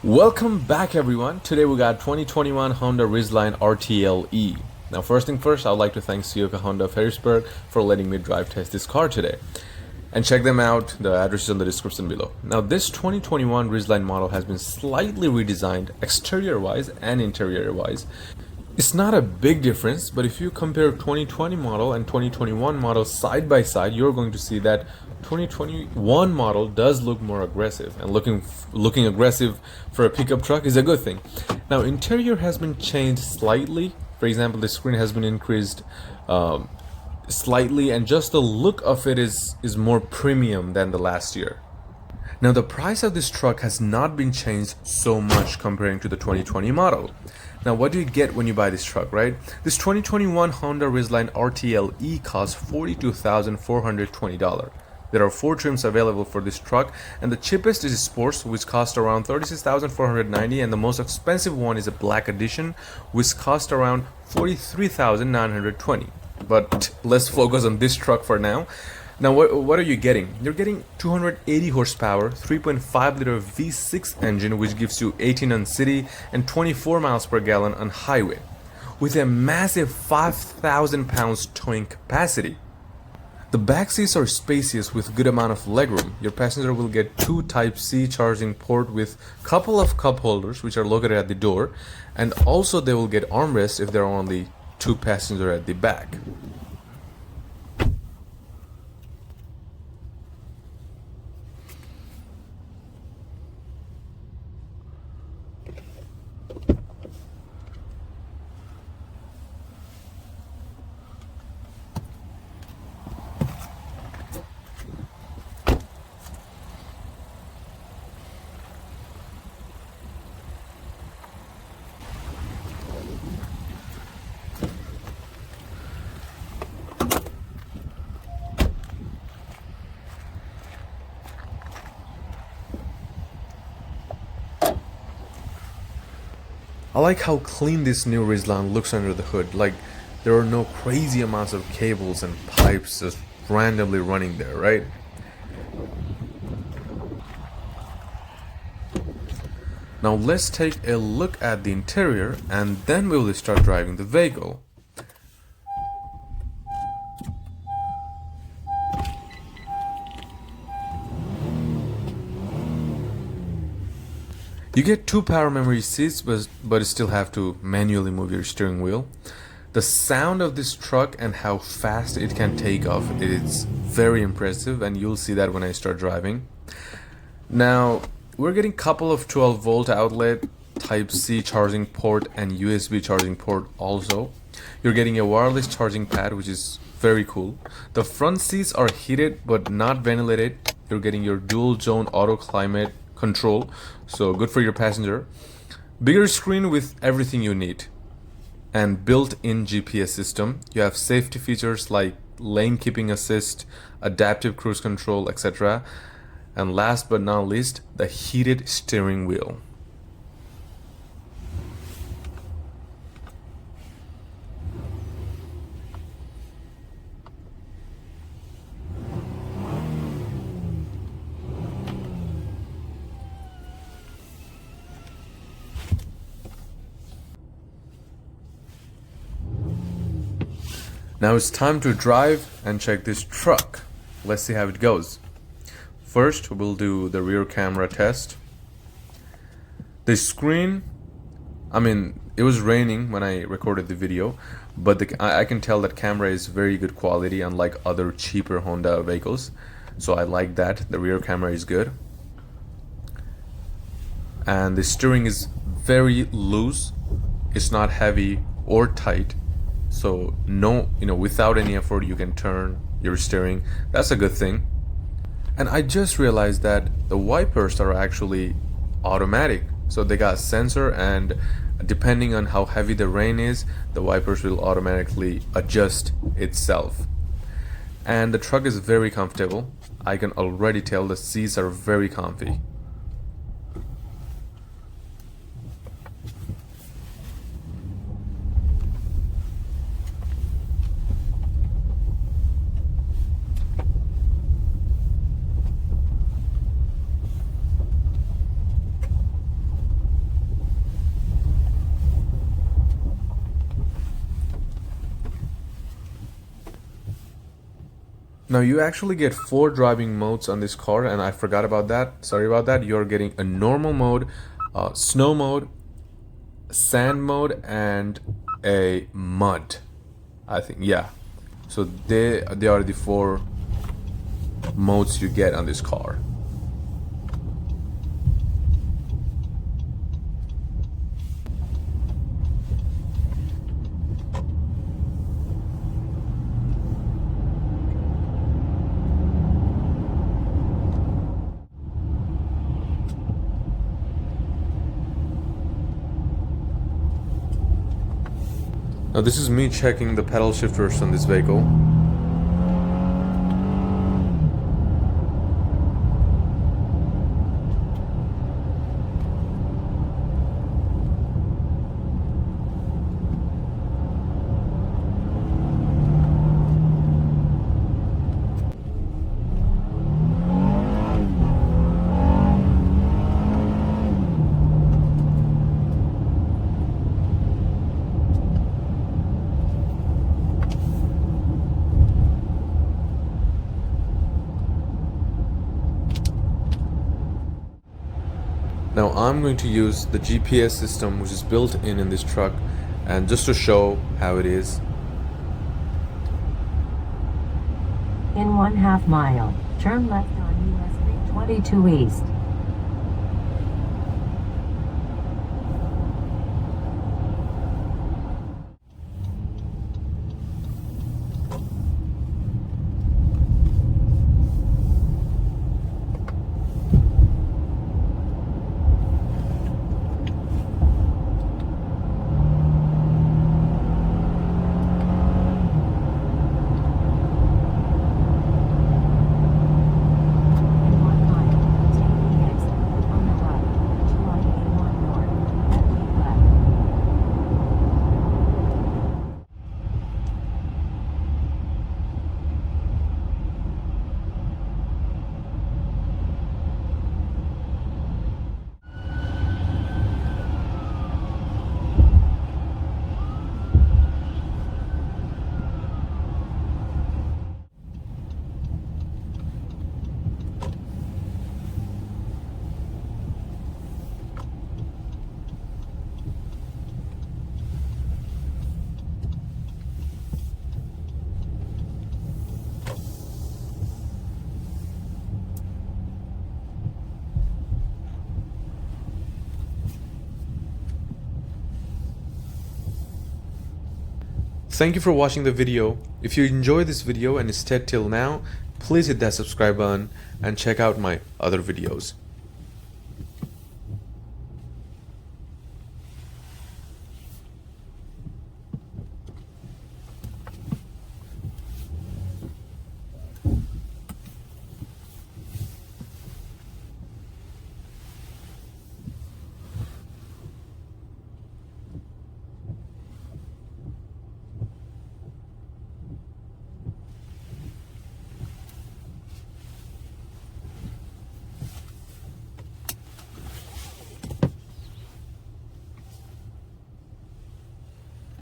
Welcome back everyone. Today we got 2021 Honda Ridgeline RTL-E. Now first thing first, I would like to thank Ciocca Honda of Harrisburg for letting me drive test this car today. And check them out, the address is in the description below. Now this 2021 Ridgeline model has been slightly redesigned exterior wise and interior wise. It's not a big difference, but if you compare 2020 model and 2021 model side by side, you're going to see that 2021 model does look more aggressive, and looking aggressive for a pickup truck is a good thing. Now interior has been changed slightly. For example, the screen has been increased slightly, and just the look of it is more premium than the last year. Now the price of this truck has not been changed so much comparing to the 2020 model. Now what do you get when you buy this truck, right? This 2021 Honda Ridgeline RTL-E costs $42,420. There are 4 trims available for this truck, and the cheapest is Sports, which costs around $36,490, and the most expensive one is a Black Edition, which costs around $43,920. But let's focus on this truck for now. Now what are you getting? You're getting 280 horsepower, 3.5 liter V6 engine, which gives you 18 on city and 24 miles per gallon on highway, with a massive 5,000 pounds towing capacity. The back seats are spacious with good amount of legroom. Your passenger will get 2 Type-C charging port with couple of cup holders which are located at the door, and also they will get armrests if there are only 2 passengers at the back. I like how clean this new Ridgeline looks under the hood. Like, there are no crazy amounts of cables and pipes just randomly running there, right? Now let's take a look at the interior and then we will start driving the vehicle. You get 2 power memory seats, but you still have to manually move your steering wheel. The sound of this truck and how fast it can take off, it is very impressive, and you'll see that when I start driving. Now, we're getting a couple of 12-volt outlet, Type-C charging port, and USB charging port also. You're getting a wireless charging pad, which is very cool. The front seats are heated but not ventilated. You're getting your dual zone auto climate control, so good for your passenger. Bigger screen with everything you need, and built-in GPS system. You have safety features like lane keeping assist, adaptive cruise control, etc. And last but not least, the heated steering wheel. Now it's time to drive and check this truck. Let's see how it goes. First, we'll do the rear camera test. The screen, it was raining when I recorded the video, but I can tell that camera is very good quality, unlike other cheaper Honda vehicles. So I like that. The rear camera is good. And the steering is very loose. It's not heavy or tight. So without any effort you can turn your steering. That's a good thing. And I just realized that the wipers are actually automatic. So they got sensor, and depending on how heavy the rain is, the wipers will automatically adjust itself. And the truck is very comfortable. I can already tell the seats are very comfy. Now you actually get 4 driving modes on this car, and I forgot about that. Sorry about that. You're getting a normal mode, snow mode, sand mode, and a mud. I think, yeah. So they are the 4 modes you get on this car. Now this is me checking the pedal shifters on this vehicle. Now I'm going to use the GPS system which is built in this truck, and just to show how it is. In 1/2 mile, turn left on US 322 East. Thank you for watching the video. If you enjoyed this video and stayed till now, please hit that subscribe button and check out my other videos.